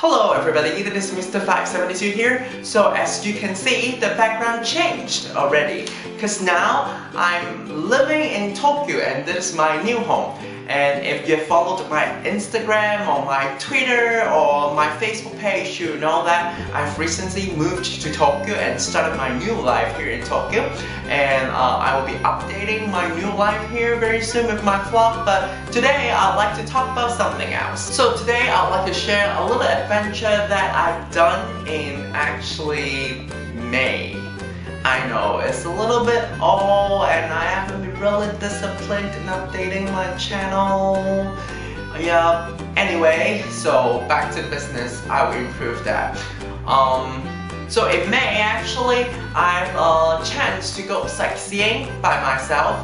Hello everybody, this is Mr. 572 here. So as you can see, the background changed already because now I'm living in Tokyo and this is my new home. And if you followed my Instagram or my Twitter or my Facebook page, you know that I've recently moved to Tokyo and started my new life here in Tokyo. And I will be updating my new life here very soon with my vlog. But today I'd like to talk about something else. So today I'd like to share a little adventure that I've done in actually May. I know, it's a little bit old and I haven't been really disciplined in updating my channel. Yeah, anyway, so back to business, I will improve that. So in May, actually, I have a chance to go sightseeing by myself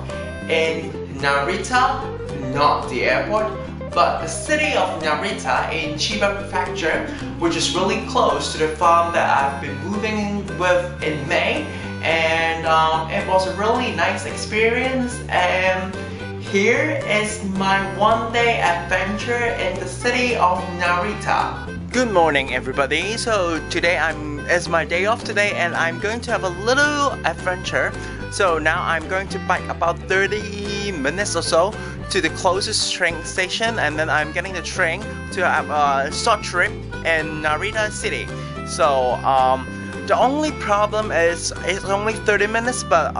in Narita, not the airport, but the city of Narita in Chiba prefecture, which is really close to the farm that I've been moving in with in May. And it was a really nice experience, and here is my one-day adventure in the city of Narita. Good morning everybody. So today it's my day off today and I'm going to have a little adventure. So now I'm going to bike about 30 minutes or so to the closest train station, and then I'm getting the train to have a short trip in Narita city. So the only problem is it's only 30 minutes, but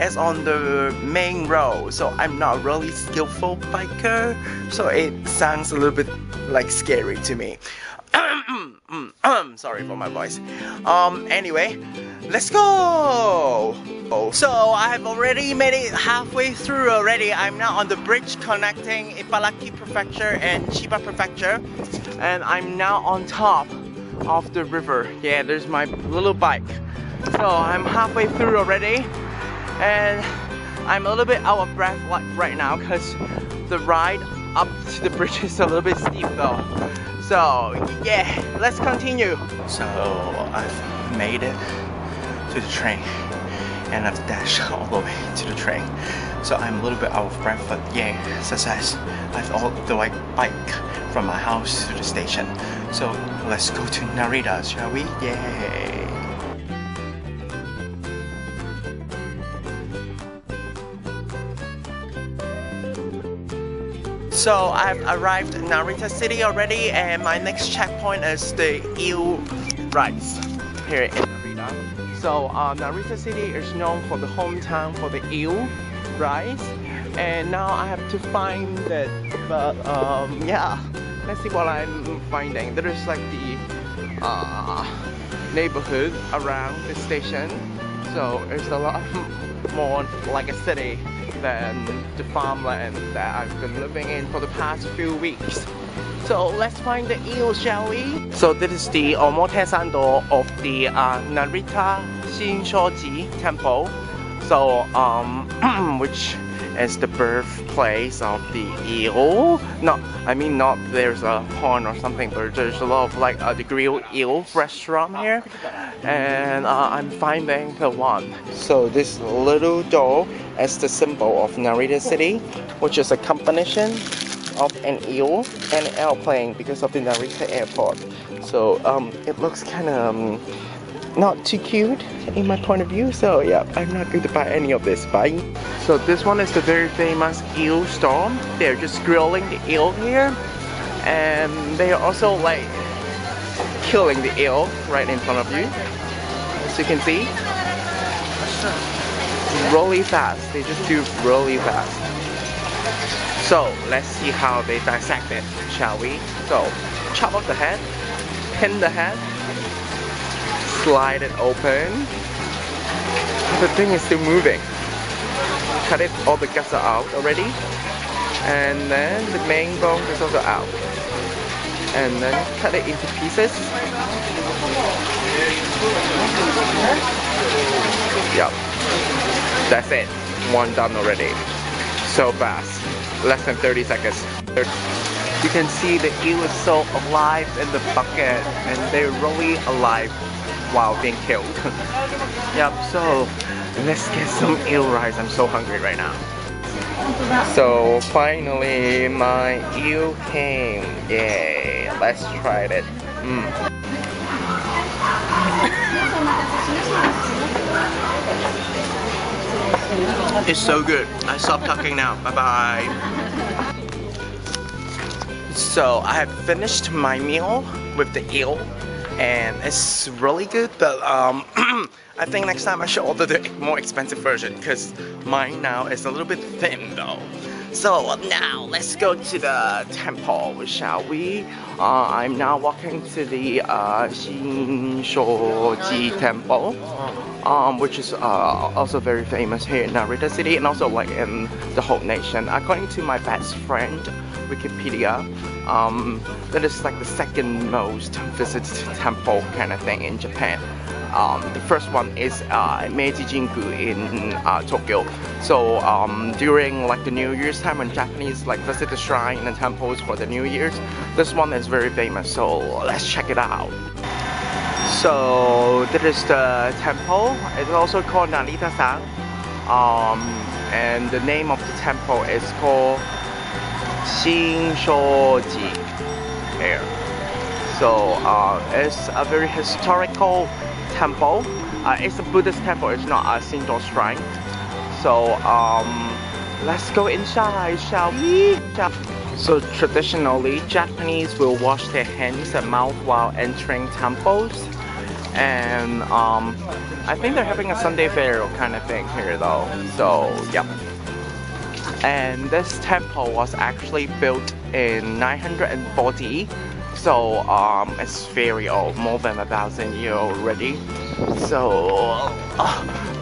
it's on the main road, so I'm not really skillful biker, so it sounds a little bit like scary to me. Sorry for my voice. Anyway, let's go! So I have already made it halfway through already. I'm now on the bridge connecting Ibaraki prefecture and Chiba prefecture, and I'm now on top of the river. Yeah, there's my little bike. So I'm halfway through already and I'm a little bit out of breath right now because the ride up to the bridge is a little bit steep though. So yeah, let's continue. So I've made it to the train and I've dashed all the way to the train. So I'm a little bit out of breath, but yeah, success. I've all the way bike from my house to the station. So let's go to Narita, shall we? Yay! So I've arrived in Narita city already, and my next checkpoint is the eel rice here in Narita. So Narita city is known for the hometown for the eel rice, and now I have to find it, but yeah, let's see what I'm finding. There is like the neighborhood around the station, so it's a lot more like a city than the farmland that I've been living in for the past few weeks. So let's find the eel, shall we? So this is the Omote door of the Narita Shinshoji temple. So which is the birthplace of the eel. Not there's a pond or something, but there's a lot of like the grilled eel restaurant here, and I'm finding the one. So this little doll is the symbol of Narita city, which is a combination of an eel and an airplane because of the Narita airport. So it looks kind of not too cute in my point of view, so yeah, I'm not going to buy any of this. Bye. So this one is the very famous eel store. They're just grilling the eel here, and they are also like killing the eel right in front of you, as you can see. Really fast, they just do really fast. So let's see how they dissect it, shall we? So chop off the head, pin the head, slide it open. The thing is still moving. Cut it, all the guts are out already. And then the main bone is also out. And then cut it into pieces. Yep. That's it. One done already. So fast. Less than 30 seconds. You can see the eel is so alive in the bucket, and they're really alive while being killed. Yep, so let's get some eel rice. I'm so hungry right now. So finally my eel came. Yay, let's try it. It's so good. I stop talking now. Bye bye. So I have finished my meal with the eel and it's really good, but I think next time I should order the more expensive version because mine now is a little bit thin though. So now let's go to the temple, shall we? I'm now walking to the Shinshoji temple, which is also very famous here in Narita city and also like in the whole nation. According to my best friend Wikipedia, that is like the second most visited temple kind of thing in Japan. The first one is Meiji Jingu in Tokyo. So during like the New Year's time when Japanese like visit the shrine and temples for the New Year's, this one is very famous. So let's check it out. So this is the temple. It's also called Naritasan. And the name of the temple is called Shinshoji. There. So it's a very historical temple. It's a Buddhist temple, it's not a Shinto shrine. So let's go inside, shall we? So traditionally, Japanese will wash their hands and mouth while entering temples. And I think they're having a Sunday fair kind of thing here though. So yep. And this temple was actually built in 940. So it's very old, more than 1,000 years already. So,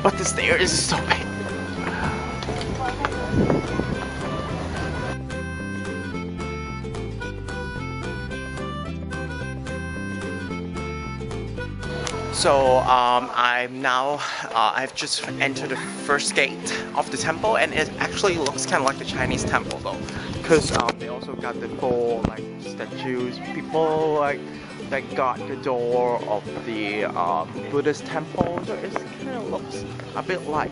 but the stairs is so big. So I'm now, I've just entered the first gate of the temple and it actually looks kind of like the Chinese temple though. Because they also got the four like statues, people like that got the door of the Buddhist temple. So it kind of looks a bit like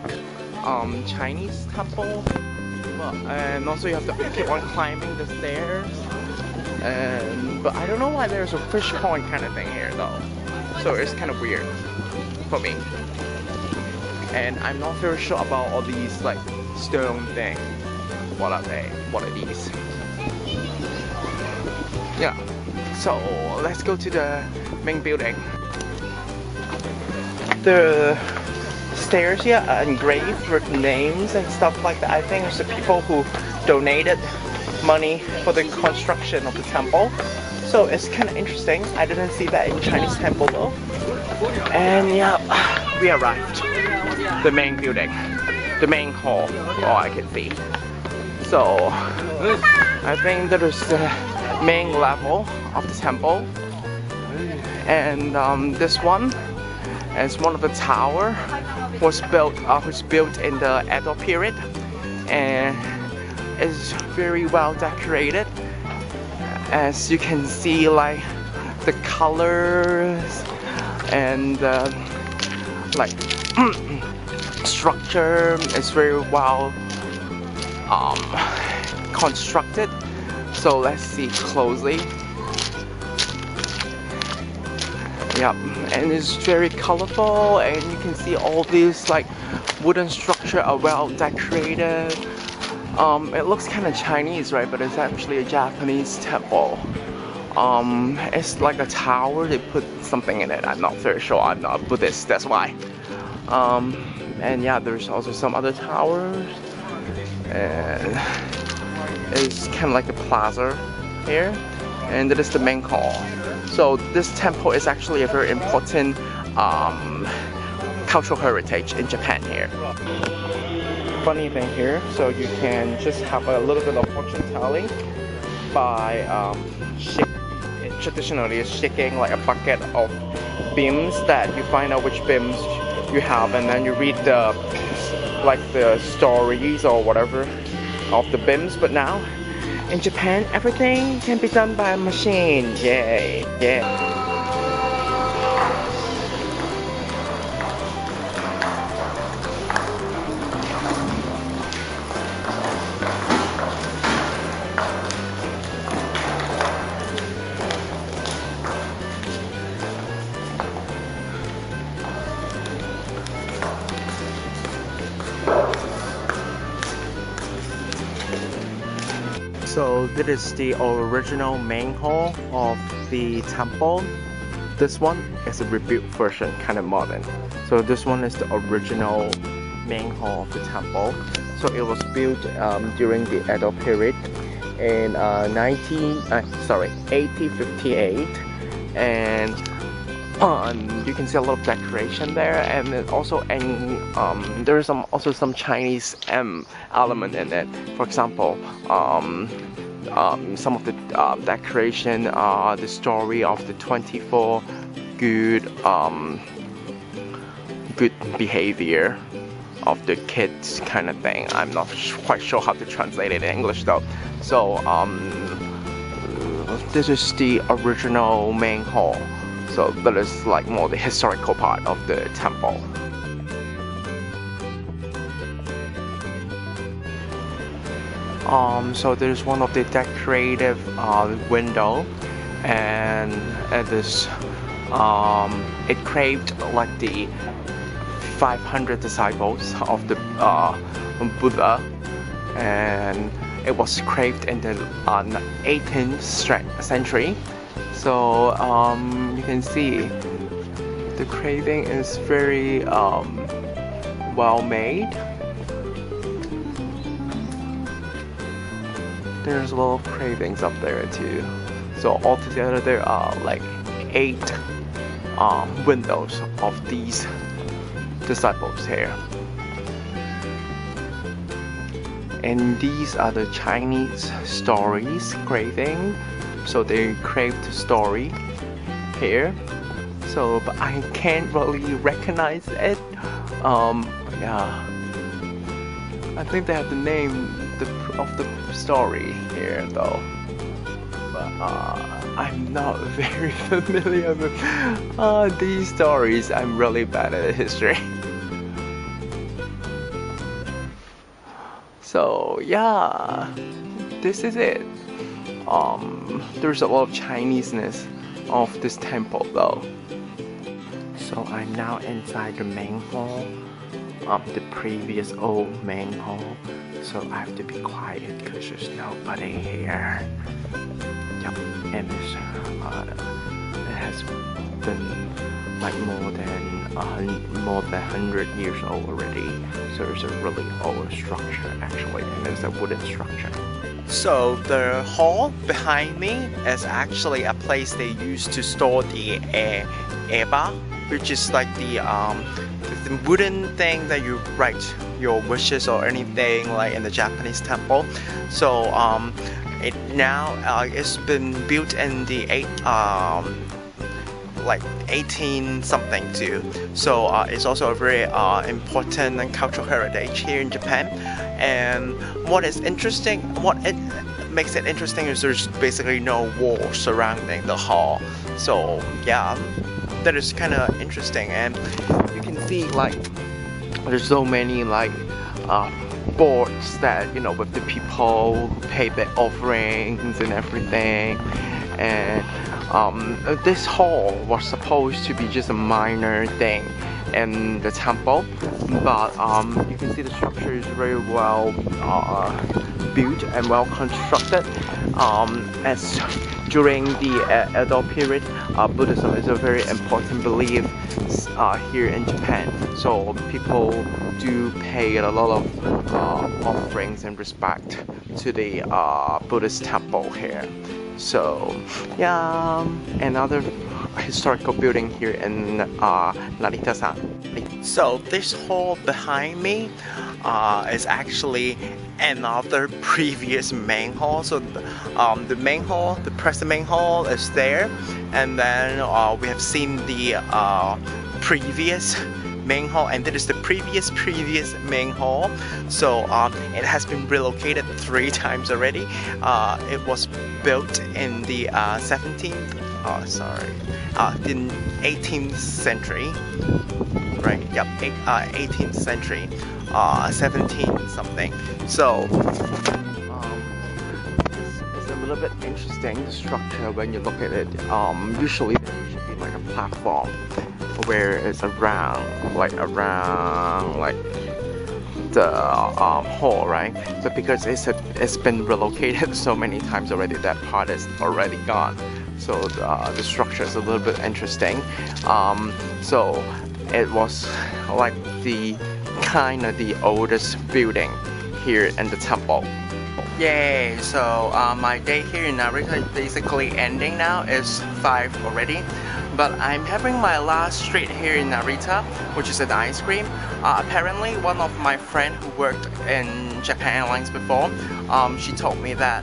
Chinese temple. Well, and also you have to keep on climbing the stairs. But I don't know why there's a fish pond kind of thing here though. So it's kind of weird for me. And I'm not very sure about all these like stone things. What are they? What are these? Yeah. So let's go to the main building. The stairs here are engraved with names and stuff like that. I think it's the people who donated money for the construction of the temple. So it's kind of interesting. I didn't see that in Chinese temple though. And yeah, we arrived. The main building. The main hall. Oh, I can see. So I think that is the main level of the temple. And this one is one of the tower was built in the Edo period and is very well decorated. As you can see, like the colors and like structure is very well constructed. So let's see closely. Yep, and it's very colorful, and you can see all these like wooden structure are well decorated. It looks kind of Chinese, right? But it's actually a Japanese temple. It's like a tower. They put something in it. I'm not very sure. I'm not a Buddhist, that's why. And yeah, there's also some other towers. And it's kind of like a plaza here. And that is the main hall. So this temple is actually a very important cultural heritage in Japan here. Funny thing here, so you can just have a little bit of fortune telling by traditionally shaking like a bucket of beams that you find out which beams you have, and then you read the stories or whatever of the beams. But now in Japan, everything can be done by a machine. Yay, yeah. So this is the original main hall of the temple. This one is a rebuilt version, kind of modern. So this one is the original main hall of the temple. So it was built during the Edo period in 1858, and you can see a lot of decoration there, and also there's also some Chinese element in it. For example, some of the decoration, the story of the 24 good behavior of the kids kind of thing. I'm not quite sure how to translate it in English though. So this is the original main hall. So that is like more the historical part of the temple. So there's one of the decorative window, and it is it craved like the 500 disciples of the Buddha, and it was craved in the 18th century. So you can see the craving is very well made. There's a lot of cravings up there too. So altogether there are like 8 windows of these disciples here. And these are the Chinese stories craving. So they craved the story here. So but I can't really recognize it. Yeah, I think they have the name of the story here though, but I'm not very familiar with these stories. I'm really bad at history. So yeah, this is it. There's a lot of Chineseness of this temple though. So I'm now inside the main hall of the previous old main hall. So I have to be quiet because there's nobody here. Yep, and it has been like more than 100 years old already. So it's a really old structure actually, and it's a wooden structure. So the hall behind me is actually a place they used to store the eba, which is like the wooden thing that you write your wishes or anything like in the Japanese temple. So it now it's been built in the 18 something too. So it's also a very important and cultural heritage here in Japan. And what is interesting, what it makes it interesting is there's basically no wall surrounding the hall. So yeah, that is kind of interesting. And you can see like there's so many like boards that, you know, with the people who pay their offerings and everything. And this hall was supposed to be just a minor thing in the temple, but you can see the structure is very well built and well constructed. As during the Edo period, Buddhism is a very important belief here in Japan. So people do pay a lot of offerings and respect to the Buddhist temple here. So yeah, another historical building here in Naritasan. So this hall behind me is actually another previous main hall. So the main hall, the present main hall is there, and then we have seen the previous main hall, and this is the previous main hall. So it has been relocated 3 times already. It was built in the 18th century, right? Yep, 18th century, 17 something. So it's a little bit interesting, the structure when you look at it. Usually there should be like a platform where it's around like the hall, right? So because it's been relocated so many times already, that part is already gone. So the structure is a little bit interesting. So it was like the kind of the oldest building here in the temple. Yay! So my day here in Narita is basically ending now. It's 5 already. But I'm having my last treat here in Narita, which is an ice cream. Apparently, one of my friends who worked in Japan Airlines before, she told me that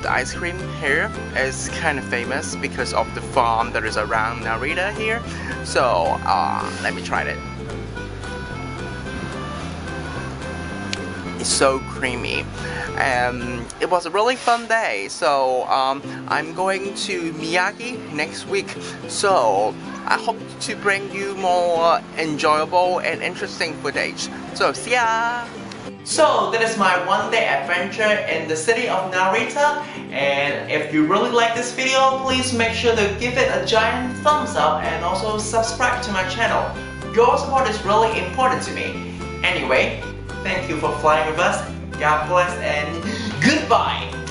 the ice cream here is kind of famous because of the farm that is around Narita here. So let me try it. It's so creamy, and it was a really fun day. So I'm going to Miyagi next week, so I hope to bring you more enjoyable and interesting footage. So see ya! So that is my one-day adventure in the city of Narita, and if you really like this video, please make sure to give it a giant thumbs up and also subscribe to my channel. Your support is really important to me. Anyway, thank you for flying with us. God bless and goodbye!